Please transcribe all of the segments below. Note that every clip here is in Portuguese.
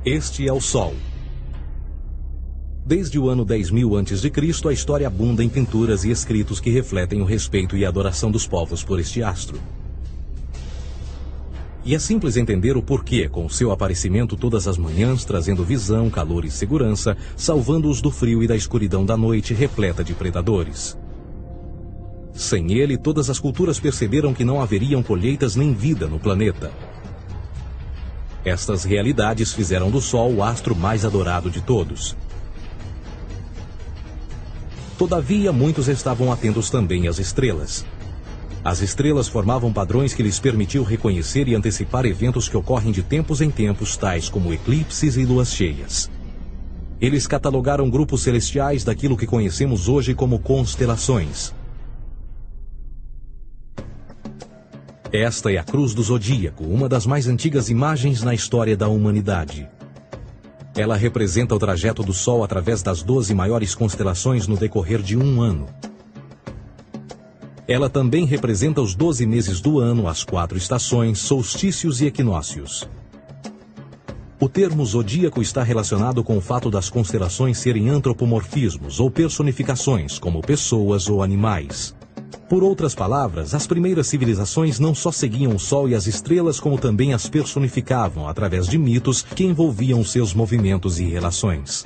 Este é o Sol. Desde o ano 10.000 a.C., a história abunda em pinturas e escritos que refletem o respeito e a adoração dos povos por este astro. E é simples entender o porquê, com seu aparecimento todas as manhãs, trazendo visão, calor e segurança, salvando-os do frio e da escuridão da noite repleta de predadores. Sem ele, todas as culturas perceberam que não haveriam colheitas nem vida no planeta. Estas realidades fizeram do Sol o astro mais adorado de todos. Todavia, muitos estavam atentos também às estrelas. As estrelas formavam padrões que lhes permitiam reconhecer e antecipar eventos que ocorrem de tempos em tempos, tais como eclipses e luas cheias. Eles catalogaram grupos celestiais daquilo que conhecemos hoje como constelações. Esta é a Cruz do Zodíaco, uma das mais antigas imagens na história da humanidade. Ela representa o trajeto do Sol através das 12 maiores constelações no decorrer de um ano. Ela também representa os 12 meses do ano, as 4 estações, solstícios e equinócios. O termo zodíaco está relacionado com o fato das constelações serem antropomorfismos ou personificações, como pessoas ou animais. Por outras palavras, as primeiras civilizações não só seguiam o Sol e as estrelas, como também as personificavam através de mitos que envolviam seus movimentos e relações.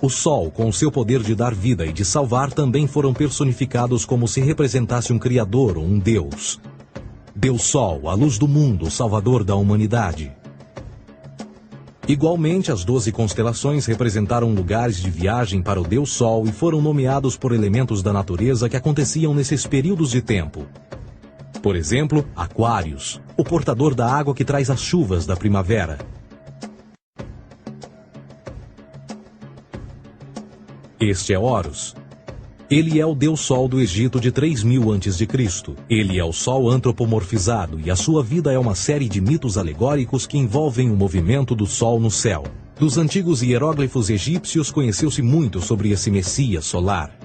O Sol, com seu poder de dar vida e de salvar, também foram personificados como se representasse um criador ou um deus. Deus Sol, a luz do mundo, o salvador da humanidade. Igualmente, as 12 constelações representaram lugares de viagem para o Deus Sol e foram nomeados por elementos da natureza que aconteciam nesses períodos de tempo. Por exemplo, Aquários, o portador da água que traz as chuvas da primavera. Este é Horus. Ele é o Deus Sol do Egito de 3.000 a.C. Ele é o Sol antropomorfizado e a sua vida é uma série de mitos alegóricos que envolvem o movimento do Sol no céu. Dos antigos hieróglifos egípcios conheceu-se muito sobre esse Messias solar.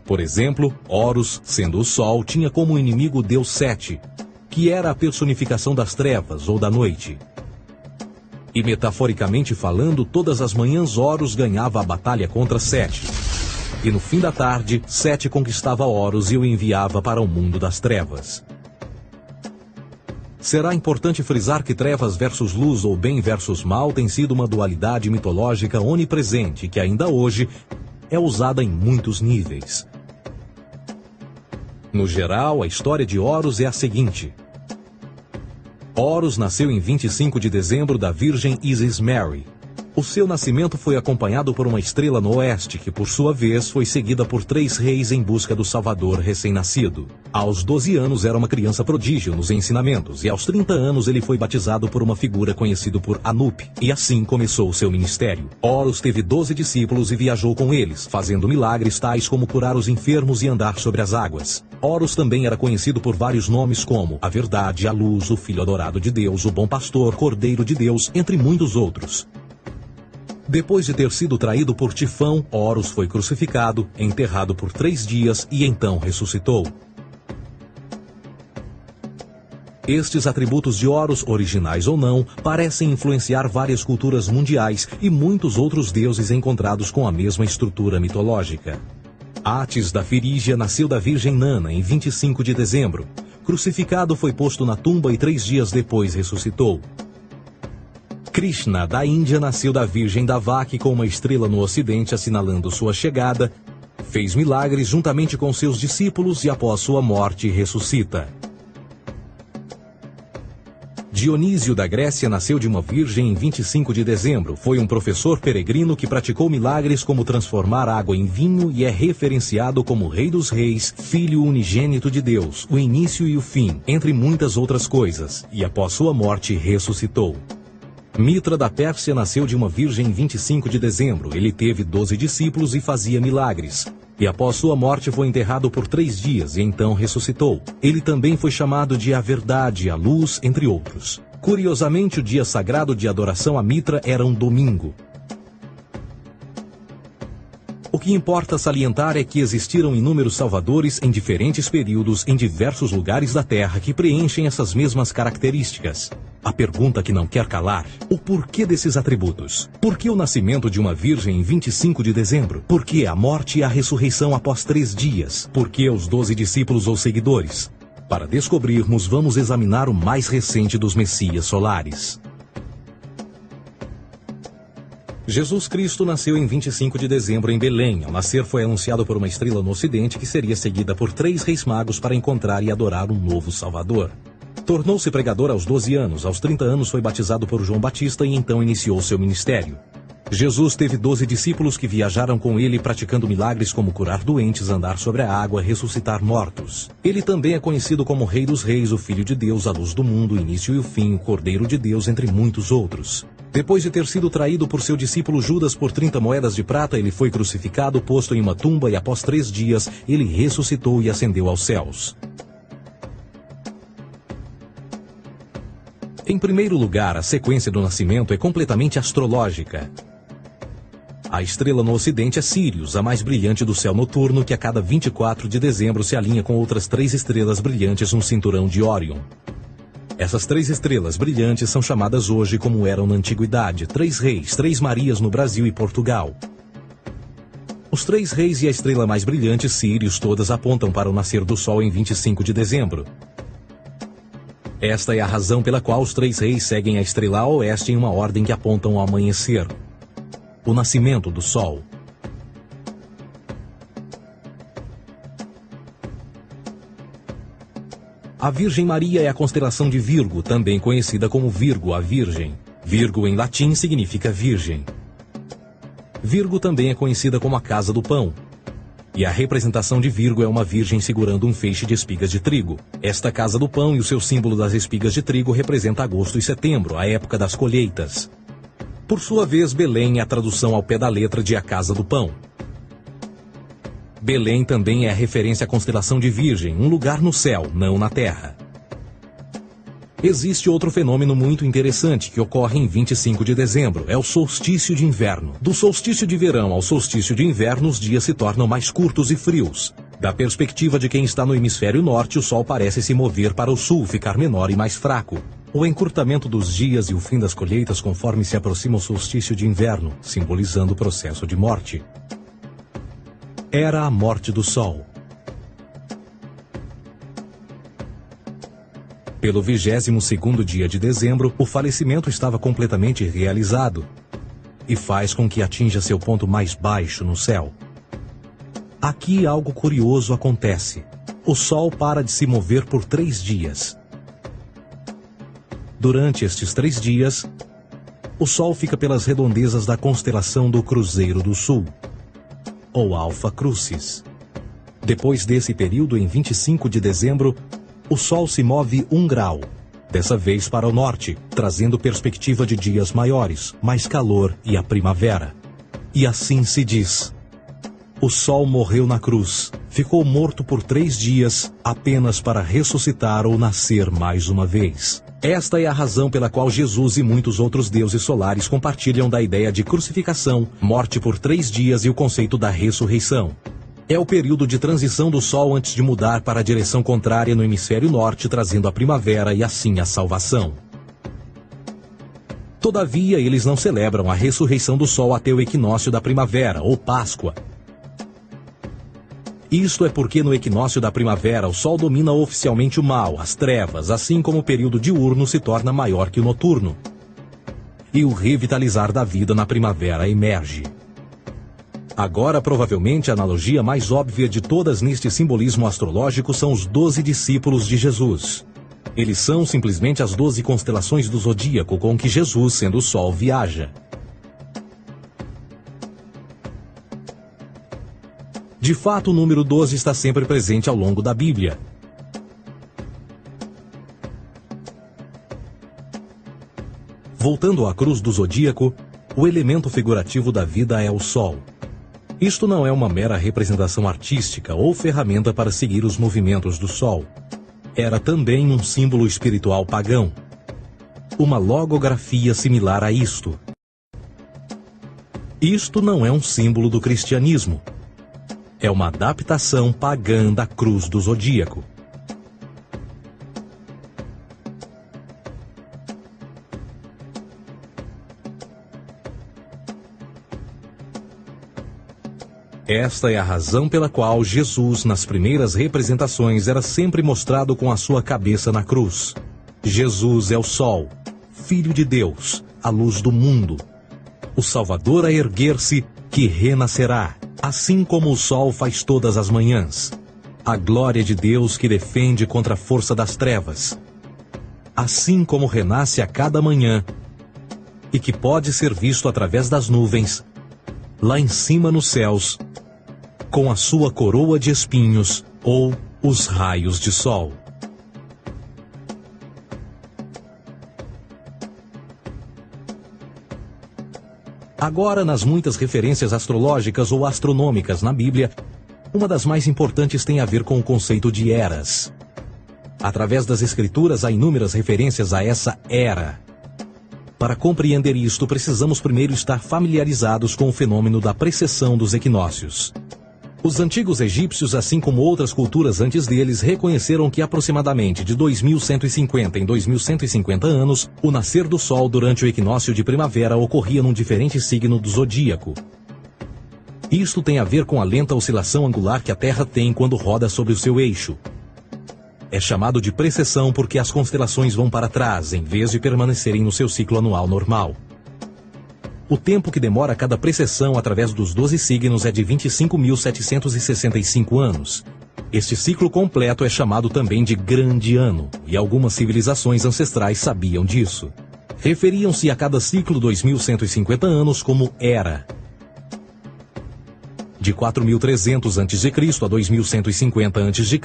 Por exemplo, Horus, sendo o Sol, tinha como inimigo o Deus Sete, que era a personificação das trevas ou da noite. E metaforicamente falando, todas as manhãs Horus ganhava a batalha contra Sete. E no fim da tarde, Sete conquistava Horus e o enviava para o mundo das trevas. Será importante frisar que trevas versus luz ou bem versus mal tem sido uma dualidade mitológica onipresente que ainda hoje é usada em muitos níveis. No geral, a história de Horus é a seguinte. Horus nasceu em 25 de dezembro da Virgem Isis Mary. O seu nascimento foi acompanhado por uma estrela no oeste, que por sua vez foi seguida por 3 reis em busca do Salvador recém-nascido. Aos 12 anos era uma criança prodígio nos ensinamentos, e aos 30 anos ele foi batizado por uma figura conhecida por Anup, e assim começou o seu ministério. Horus teve 12 discípulos e viajou com eles, fazendo milagres tais como curar os enfermos e andar sobre as águas. Horus também era conhecido por vários nomes como a Verdade, a Luz, o Filho Adorado de Deus, o Bom Pastor, Cordeiro de Deus, entre muitos outros. Depois de ter sido traído por Tifão, Horus foi crucificado, enterrado por 3 dias e então ressuscitou. Estes atributos de Horus, originais ou não, parecem influenciar várias culturas mundiais e muitos outros deuses encontrados com a mesma estrutura mitológica. Atis da Firígia nasceu da Virgem Nana em 25 de dezembro. Crucificado, foi posto na tumba e 3 dias depois ressuscitou. Krishna, da Índia, nasceu da Virgem Davaki com uma estrela no ocidente assinalando sua chegada, fez milagres juntamente com seus discípulos e após sua morte ressuscita. Dionísio da Grécia nasceu de uma virgem em 25 de dezembro. Foi um professor peregrino que praticou milagres como transformar água em vinho e é referenciado como Rei dos Reis, Filho unigênito de Deus, o início e o fim, entre muitas outras coisas, e após sua morte ressuscitou. Mitra da Pérsia nasceu de uma virgem em 25 de dezembro. Ele teve 12 discípulos e fazia milagres. E após sua morte foi enterrado por 3 dias e então ressuscitou. Ele também foi chamado de a Verdade, a Luz, entre outros. Curiosamente, o dia sagrado de adoração a Mitra era um domingo. O que importa salientar é que existiram inúmeros salvadores em diferentes períodos em diversos lugares da Terra que preenchem essas mesmas características. A pergunta que não quer calar: o porquê desses atributos? Por que o nascimento de uma virgem em 25 de dezembro? Por que a morte e a ressurreição após 3 dias? Por que os 12 discípulos ou seguidores? Para descobrirmos, vamos examinar o mais recente dos Messias solares. Jesus Cristo nasceu em 25 de dezembro em Belém. Ao nascer foi anunciado por uma estrela no ocidente que seria seguida por 3 reis magos para encontrar e adorar um novo Salvador. Tornou-se pregador aos 12 anos. Aos 30 anos foi batizado por João Batista e então iniciou seu ministério. Jesus teve 12 discípulos que viajaram com ele praticando milagres como curar doentes, andar sobre a água, ressuscitar mortos. Ele também é conhecido como Rei dos Reis, o Filho de Deus, a luz do mundo, o início e o fim, o Cordeiro de Deus, entre muitos outros. Depois de ter sido traído por seu discípulo Judas por 30 moedas de prata, ele foi crucificado, posto em uma tumba e após 3 dias ele ressuscitou e ascendeu aos céus. Em primeiro lugar, a sequência do nascimento é completamente astrológica. A estrela no ocidente é Sírius, a mais brilhante do céu noturno, que a cada 24 de dezembro se alinha com outras 3 estrelas brilhantes no cinturão de Órion. Essas 3 estrelas brilhantes são chamadas hoje, como eram na antiguidade, 3 reis, 3 Marias no Brasil e Portugal. Os 3 reis e a estrela mais brilhante, Sírius, todas apontam para o nascer do sol em 25 de dezembro. Esta é a razão pela qual os 3 reis seguem a estrela a oeste em uma ordem que apontam ao amanhecer. O nascimento do sol. A Virgem Maria é a constelação de Virgo, também conhecida como Virgo, a Virgem. Virgo em latim significa virgem. Virgo também é conhecida como a casa do pão. E a representação de Virgo é uma virgem segurando um feixe de espigas de trigo. Esta casa do pão e o seu símbolo das espigas de trigo representa agosto e setembro, a época das colheitas. Por sua vez, Belém é a tradução ao pé da letra de a casa do pão. Belém também é a referência à constelação de Virgem, um lugar no céu, não na terra. Existe outro fenômeno muito interessante que ocorre em 25 de dezembro, é o solstício de inverno. Do solstício de verão ao solstício de inverno, os dias se tornam mais curtos e frios. Da perspectiva de quem está no hemisfério norte, o sol parece se mover para o sul, ficar menor e mais fraco. O encurtamento dos dias e o fim das colheitas conforme se aproxima o solstício de inverno, simbolizando o processo de morte. Era a morte do sol. Pelo 22º dia de dezembro, o falecimento estava completamente realizado e faz com que atinja seu ponto mais baixo no céu. Aqui algo curioso acontece. O sol para de se mover por 3 dias. Durante estes 3 dias, o sol fica pelas redondezas da constelação do Cruzeiro do Sul, ou Alfa Crucis. Depois desse período, em 25 de dezembro, o Sol se move 1 grau, dessa vez para o norte, trazendo perspectiva de dias maiores, mais calor e a primavera. E assim se diz: o Sol morreu na cruz, ficou morto por 3 dias, apenas para ressuscitar ou nascer mais uma vez. Esta é a razão pela qual Jesus e muitos outros deuses solares compartilham da ideia de crucificação, morte por 3 dias e o conceito da ressurreição. É o período de transição do Sol antes de mudar para a direção contrária no hemisfério norte, trazendo a primavera e assim a salvação. Todavia, eles não celebram a ressurreição do Sol até o equinócio da primavera, ou Páscoa. Isto é porque no equinócio da primavera o Sol domina oficialmente o mal, as trevas, assim como o período diurno se torna maior que o noturno. E o revitalizar da vida na primavera emerge. Agora, provavelmente, a analogia mais óbvia de todas neste simbolismo astrológico são os 12 discípulos de Jesus. Eles são simplesmente as 12 constelações do zodíaco com que Jesus, sendo o Sol, viaja. De fato, o número 12 está sempre presente ao longo da Bíblia. Voltando à cruz do zodíaco, o elemento figurativo da vida é o Sol. Isto não é uma mera representação artística ou ferramenta para seguir os movimentos do Sol. Era também um símbolo espiritual pagão. Uma logografia similar a isto. Isto não é um símbolo do cristianismo. É uma adaptação pagã da cruz do zodíaco. Esta é a razão pela qual Jesus, nas primeiras representações, era sempre mostrado com a sua cabeça na cruz. Jesus é o Sol, Filho de Deus, a luz do mundo. O Salvador a erguer-se, que renascerá, assim como o sol faz todas as manhãs. A glória de Deus que defende contra a força das trevas. Assim como renasce a cada manhã, e que pode ser visto através das nuvens, lá em cima nos céus, com a sua coroa de espinhos ou os raios de sol. Agora, nas muitas referências astrológicas ou astronômicas na Bíblia, uma das mais importantes tem a ver com o conceito de eras. Através das Escrituras há inúmeras referências a essa era. Para compreender isto, precisamos primeiro estar familiarizados com o fenômeno da precessão dos equinócios. Os antigos egípcios, assim como outras culturas antes deles, reconheceram que aproximadamente de 2150 em 2150 anos, o nascer do Sol durante o equinócio de primavera ocorria num diferente signo do zodíaco. Isto tem a ver com a lenta oscilação angular que a Terra tem quando roda sobre o seu eixo. É chamado de precessão porque as constelações vão para trás, em vez de permanecerem no seu ciclo anual normal. O tempo que demora cada precessão através dos 12 signos é de 25.765 anos. Este ciclo completo é chamado também de Grande Ano, e algumas civilizações ancestrais sabiam disso. Referiam-se a cada ciclo 2.150 anos como Era. De 4.300 a.C. a 2.150 a.C.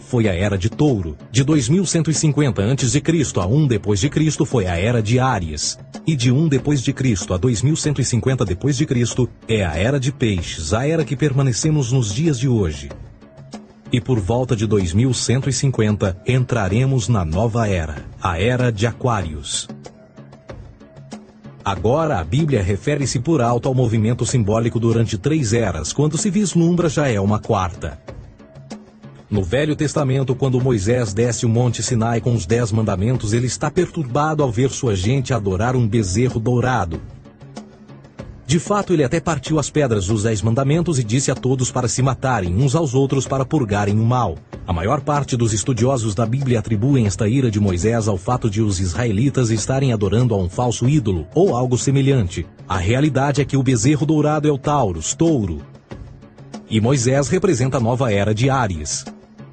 foi a Era de Touro. De 2.150 a.C. a 1 d.C. foi a Era de Áries. E de 1 d.C. a 2.150 d.C. é a Era de Peixes, a era que permanecemos nos dias de hoje. E por volta de 2150 entraremos na nova era, a Era de Aquários. Agora, a Bíblia refere-se por alto ao movimento simbólico durante 3 eras, quando se vislumbra já é uma quarta. No Velho Testamento, quando Moisés desce o Monte Sinai com os 10 mandamentos, ele está perturbado ao ver sua gente adorar um bezerro dourado. De fato, ele até partiu as pedras dos 10 mandamentos e disse a todos para se matarem uns aos outros para purgarem o mal. A maior parte dos estudiosos da Bíblia atribuem esta ira de Moisés ao fato de os israelitas estarem adorando a um falso ídolo, ou algo semelhante. A realidade é que o bezerro dourado é o Taurus, touro. E Moisés representa a nova era de Áries.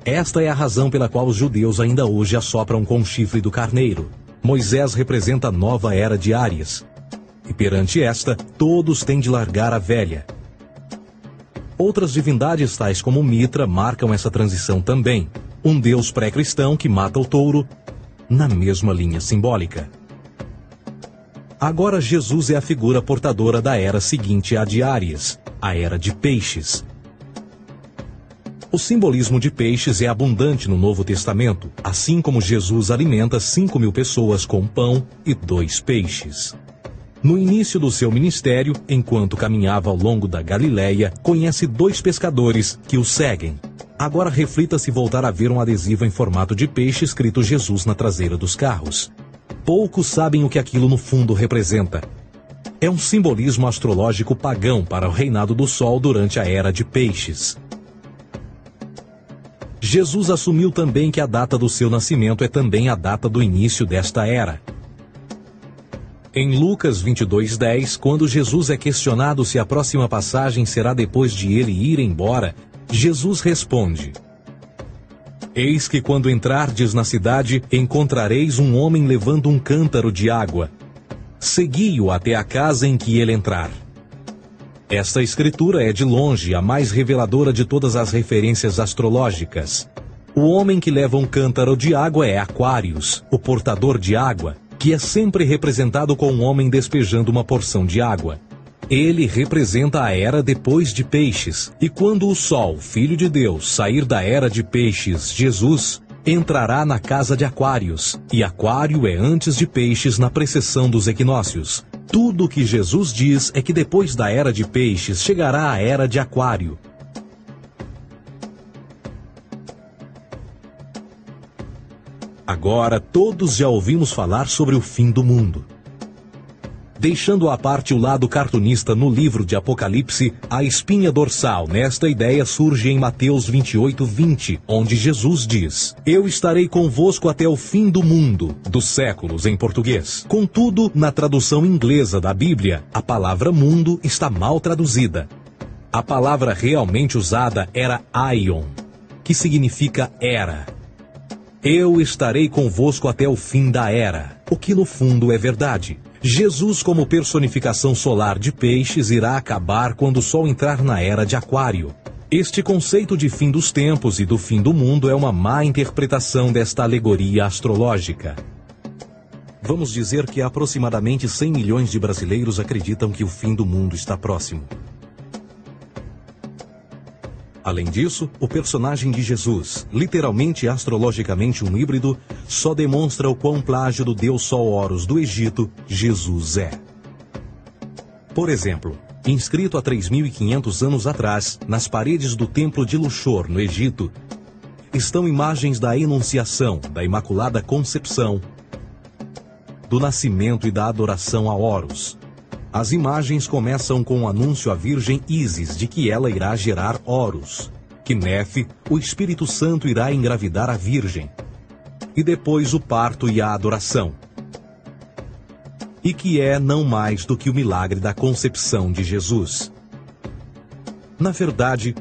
Esta é a razão pela qual os judeus ainda hoje assopram com o chifre do carneiro. Moisés representa a nova era de Áries. E perante esta, todos têm de largar a velha. Outras divindades, tais como Mitra, marcam essa transição também. Um deus pré-cristão que mata o touro, na mesma linha simbólica. Agora Jesus é a figura portadora da era seguinte à de Áries, a era de Peixes. O simbolismo de peixes é abundante no Novo Testamento, assim como Jesus alimenta 5.000 pessoas com pão e 2 peixes. No início do seu ministério, enquanto caminhava ao longo da Galileia, conhece 2 pescadores que o seguem. Agora reflita se voltar a ver um adesivo em formato de peixe escrito Jesus na traseira dos carros. Poucos sabem o que aquilo no fundo representa. É um simbolismo astrológico pagão para o reinado do Sol durante a Era de Peixes. Jesus assumiu também que a data do seu nascimento é também a data do início desta era. Em Lucas 22:10, quando Jesus é questionado se a próxima passagem será depois de ele ir embora, Jesus responde: Eis que quando entrardes na cidade, encontrareis um homem levando um cântaro de água. Segui-o até a casa em que ele entrar. Esta escritura é de longe a mais reveladora de todas as referências astrológicas. O homem que leva um cântaro de água é Aquários, o portador de água, que é sempre representado com um homem despejando uma porção de água. Ele representa a era depois de Peixes, e quando o Sol, Filho de Deus, sair da era de Peixes, Jesus, entrará na casa de Aquários, e Aquário é antes de Peixes na precessão dos equinócios. Tudo o que Jesus diz é que depois da era de Peixes chegará a era de Aquário. Agora todos já ouvimos falar sobre o fim do mundo. Deixando à parte o lado cartunista no livro de Apocalipse, a espinha dorsal nesta ideia surge em Mateus 28:20, onde Jesus diz: Eu estarei convosco até o fim do mundo, dos séculos em português. Contudo, na tradução inglesa da Bíblia, a palavra mundo está mal traduzida. A palavra realmente usada era aion, que significa era. Eu estarei convosco até o fim da era, o que no fundo é verdade. Jesus, como personificação solar de peixes, irá acabar quando o Sol entrar na era de Aquário. Este conceito de fim dos tempos e do fim do mundo é uma má interpretação desta alegoria astrológica. Vamos dizer que aproximadamente 100 milhões de brasileiros acreditam que o fim do mundo está próximo. Além disso, o personagem de Jesus, literalmente e astrologicamente um híbrido, só demonstra o quão plágio do deus Sol Horus do Egito, Jesus é. Por exemplo, inscrito há 3.500 anos atrás, nas paredes do templo de Luxor, no Egito, estão imagens da Enunciação, da Imaculada Concepção, do nascimento e da adoração a Horus. As imagens começam com o anúncio à Virgem Ísis de que ela irá gerar Horus, que Nefe, o Espírito Santo, irá engravidar a Virgem, e depois o parto e a adoração, e que é não mais do que o milagre da concepção de Jesus. Na verdade,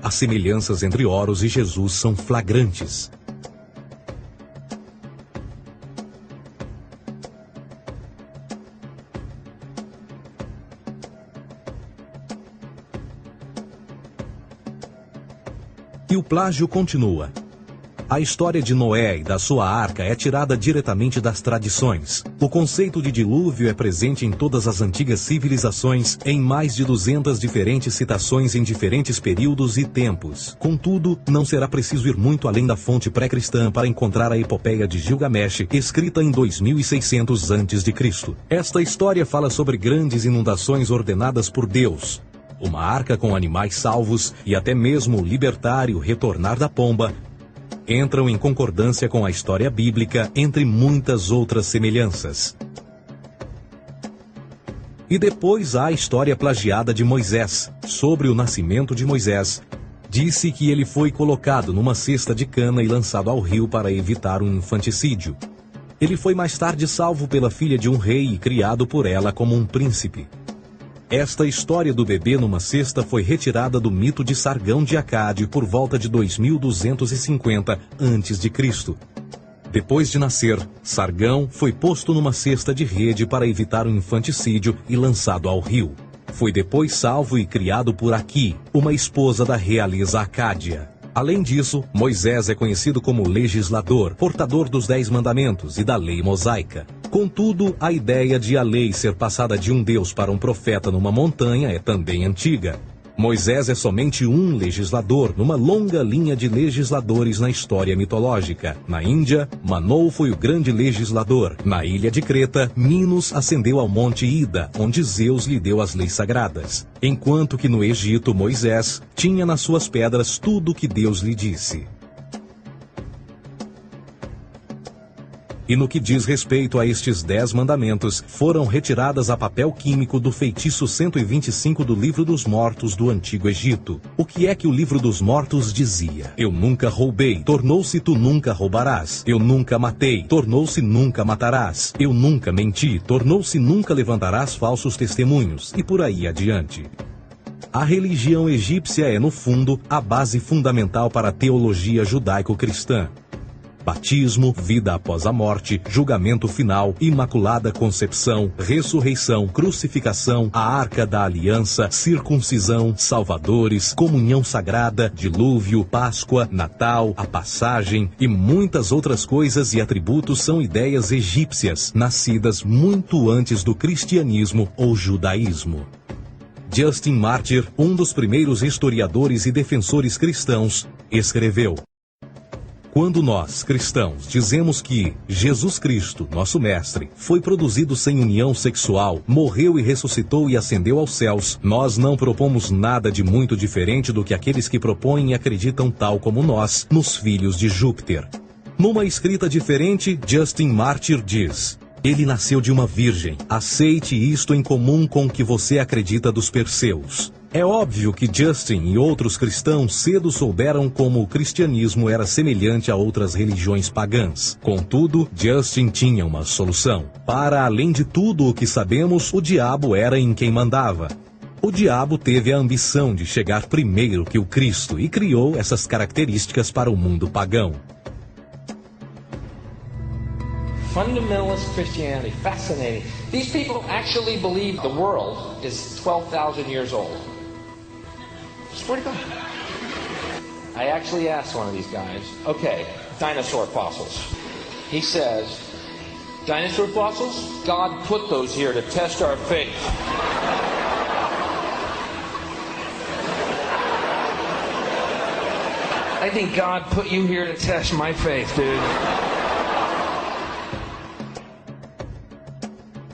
as semelhanças entre Horus e Jesus são flagrantes. E o plágio continua. A história de Noé e da sua arca é tirada diretamente das tradições. O conceito de dilúvio é presente em todas as antigas civilizações, em mais de 200 diferentes citações em diferentes períodos e tempos. Contudo, não será preciso ir muito além da fonte pré-cristã para encontrar a epopeia de Gilgamesh, escrita em 2600 a.C. Esta história fala sobre grandes inundações ordenadas por Deus, uma arca com animais salvos e até mesmo o libertar e o retornar da pomba entram em concordância com a história bíblica, entre muitas outras semelhanças. E depois há a história plagiada de Moisés. Sobre o nascimento de Moisés, disse que ele foi colocado numa cesta de cana e lançado ao rio para evitar um infanticídio. Ele foi mais tarde salvo pela filha de um rei e criado por ela como um príncipe. Esta história do bebê numa cesta foi retirada do mito de Sargão de Acade por volta de 2250 a.C. Depois de nascer, Sargão foi posto numa cesta de rede para evitar um infanticídio e lançado ao rio. Foi depois salvo e criado por Aqui, uma esposa da realeza Acádia. Além disso, Moisés é conhecido como legislador, portador dos 10 mandamentos e da lei mosaica. Contudo, a ideia de a lei ser passada de um deus para um profeta numa montanha é também antiga. Moisés é somente um legislador numa longa linha de legisladores na história mitológica. Na Índia, Manou foi o grande legislador. Na ilha de Creta, Minos ascendeu ao monte Ida, onde Zeus lhe deu as leis sagradas. Enquanto que no Egito, Moisés tinha nas suas pedras tudo o que Deus lhe disse. E no que diz respeito a estes 10 mandamentos, foram retiradas a papel químico do feitiço 125 do Livro dos Mortos do Antigo Egito. O que é que o Livro dos Mortos dizia? Eu nunca roubei, tornou-se tu nunca roubarás. Eu nunca matei, tornou-se nunca matarás. Eu nunca menti, tornou-se nunca levantarás falsos testemunhos. E por aí adiante. A religião egípcia é, no fundo, a base fundamental para a teologia judaico-cristã. Batismo, vida após a morte, julgamento final, imaculada concepção, ressurreição, crucificação, a arca da aliança, circuncisão, salvadores, comunhão sagrada, dilúvio, Páscoa, Natal, a passagem e muitas outras coisas e atributos são ideias egípcias, nascidas muito antes do cristianismo ou judaísmo. Justin Martyr, um dos primeiros historiadores e defensores cristãos, escreveu: quando nós, cristãos, dizemos que Jesus Cristo, nosso Mestre, foi produzido sem união sexual, morreu e ressuscitou e ascendeu aos céus, nós não propomos nada de muito diferente do que aqueles que propõem e acreditam tal como nós, nos filhos de Júpiter. Numa escrita diferente, Justin Martyr diz: ele nasceu de uma virgem. Aceite isto em comum com o que você acredita dos Perseus. É óbvio que Justin e outros cristãos cedo souberam como o cristianismo era semelhante a outras religiões pagãs. Contudo, Justin tinha uma solução. Para além de tudo o que sabemos, o diabo era em quem mandava. O diabo teve a ambição de chegar primeiro que o Cristo e criou essas características para o mundo pagão. Fundamentalist Christianity, fascinating. These people actually believe the world is 12,000 years old. Swear to God. I actually asked one of these guys, okay, dinosaur fossils. He says, dinosaur fossils? God put those here to test our faith. I think God put you here to test my faith, dude.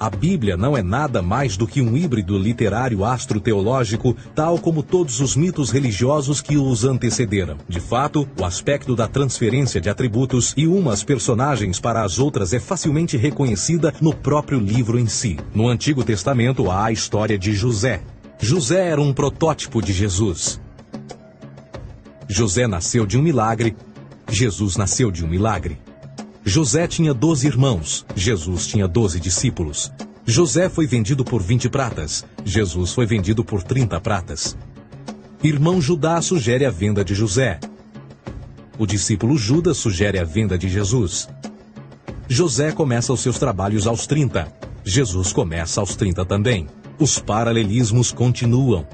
A Bíblia não é nada mais do que um híbrido literário astroteológico, tal como todos os mitos religiosos que os antecederam. De fato, o aspecto da transferência de atributos e umas personagens para as outras é facilmente reconhecida no próprio livro em si. No Antigo Testamento há a história de José. José era um protótipo de Jesus. José nasceu de um milagre, Jesus nasceu de um milagre. José tinha 12 irmãos, Jesus tinha 12 discípulos. José foi vendido por 20 pratas, Jesus foi vendido por 30 pratas. Irmão Judá sugere a venda de José. O discípulo Judas sugere a venda de Jesus. José começa os seus trabalhos aos 30, Jesus começa aos 30 também. Os paralelismos continuam.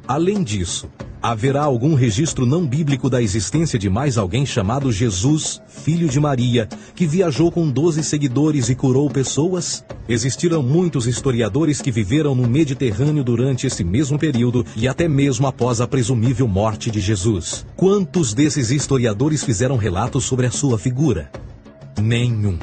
Além disso, haverá algum registro não bíblico da existência de mais alguém chamado Jesus, filho de Maria, que viajou com 12 seguidores e curou pessoas? Existiram muitos historiadores que viveram no Mediterrâneo durante esse mesmo período e até mesmo após a presumível morte de Jesus. Quantos desses historiadores fizeram relatos sobre a sua figura? Nenhum.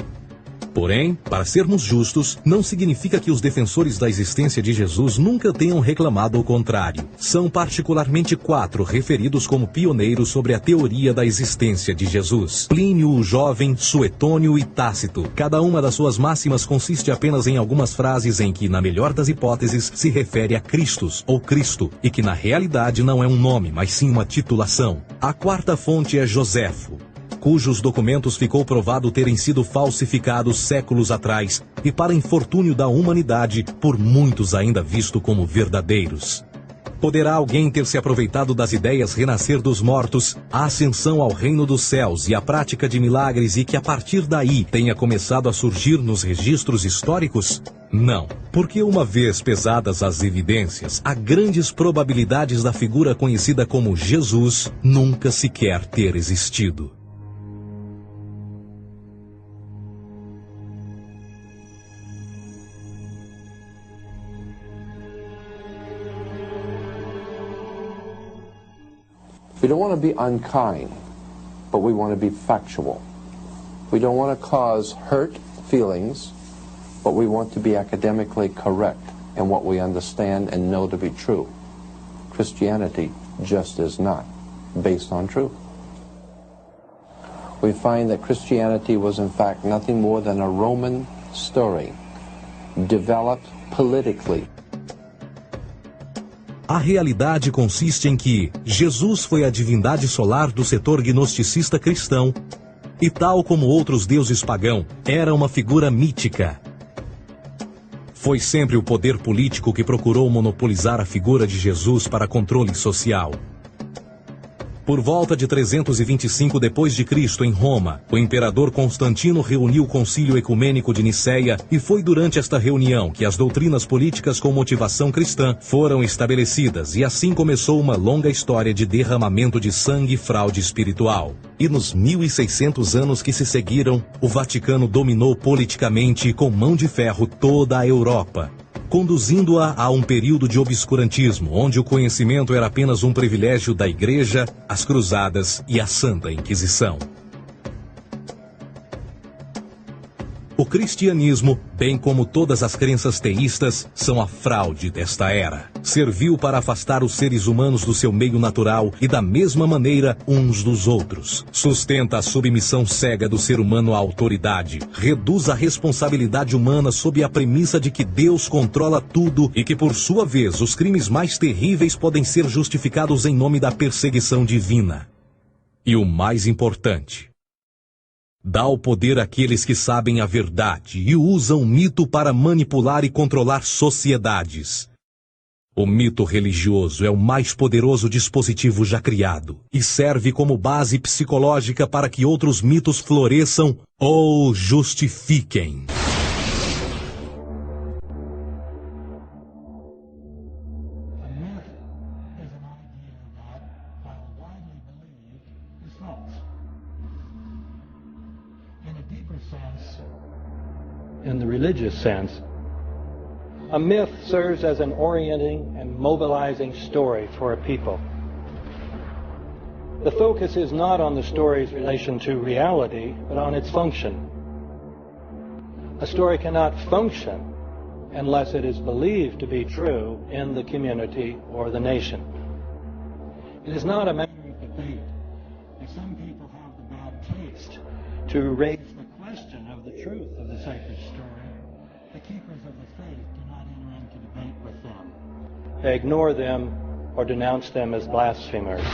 Porém, para sermos justos, não significa que os defensores da existência de Jesus nunca tenham reclamado o contrário. São particularmente 4 referidos como pioneiros sobre a teoria da existência de Jesus: Plínio o Jovem, Suetônio e Tácito. Cada uma das suas máximas consiste apenas em algumas frases em que, na melhor das hipóteses, se refere a Christus ou Cristo, e que na realidade não é um nome, mas sim uma titulação. A 4ª fonte é Joséfo, cujos documentos ficou provado terem sido falsificados séculos atrás e, para infortúnio da humanidade, por muitos ainda visto como verdadeiros. Poderá alguém ter se aproveitado das ideias renascer dos mortos, a ascensão ao reino dos céus e a prática de milagres e que a partir daí tenha começado a surgir nos registros históricos? Não, porque uma vez pesadas as evidências, há grandes probabilidades da figura conhecida como Jesus nunca sequer ter existido. We don't want to be unkind, but we want to be factual. We don't want to cause hurt feelings, but we want to be academically correct in what we understand and know to be true. Christianity just is not based on truth. We find that Christianity was in fact nothing more than a Roman story, developed politically. A realidade consiste em que Jesus foi a divindade solar do setor gnosticista cristão e, tal como outros deuses pagãos, era uma figura mítica. Foi sempre o poder político que procurou monopolizar a figura de Jesus para controle social. Por volta de 325 d.C., em Roma, o imperador Constantino reuniu o Concílio Ecumênico de Niceia e foi durante esta reunião que as doutrinas políticas com motivação cristã foram estabelecidas e assim começou uma longa história de derramamento de sangue e fraude espiritual. E nos 1600 anos que se seguiram, o Vaticano dominou politicamente e com mão de ferro toda a Europa, conduzindo-a a um período de obscurantismo, onde o conhecimento era apenas um privilégio da Igreja, as Cruzadas e a Santa Inquisição. O cristianismo, bem como todas as crenças teístas, são a fraude desta era. Serviu para afastar os seres humanos do seu meio natural e da mesma maneira uns dos outros. Sustenta a submissão cega do ser humano à autoridade. Reduz a responsabilidade humana sob a premissa de que Deus controla tudo e que, por sua vez, os crimes mais terríveis podem ser justificados em nome da perseguição divina. E o mais importante, dá o poder àqueles que sabem a verdade e usam o mito para manipular e controlar sociedades. O mito religioso é o mais poderoso dispositivo já criado e serve como base psicológica para que outros mitos floresçam ou justifiquem. In the religious sense, a myth serves as an orienting and mobilizing story for a people. The focus is not on the story's relation to reality, but on its function. A story cannot function unless it is believed to be true in the community or the nation. It is not a matter of debate if some people have the bad taste to raise the question of the truth of the sacred story. The keepers of the faith do not enter into debate with them. They ignore them or denounce them as blasphemers.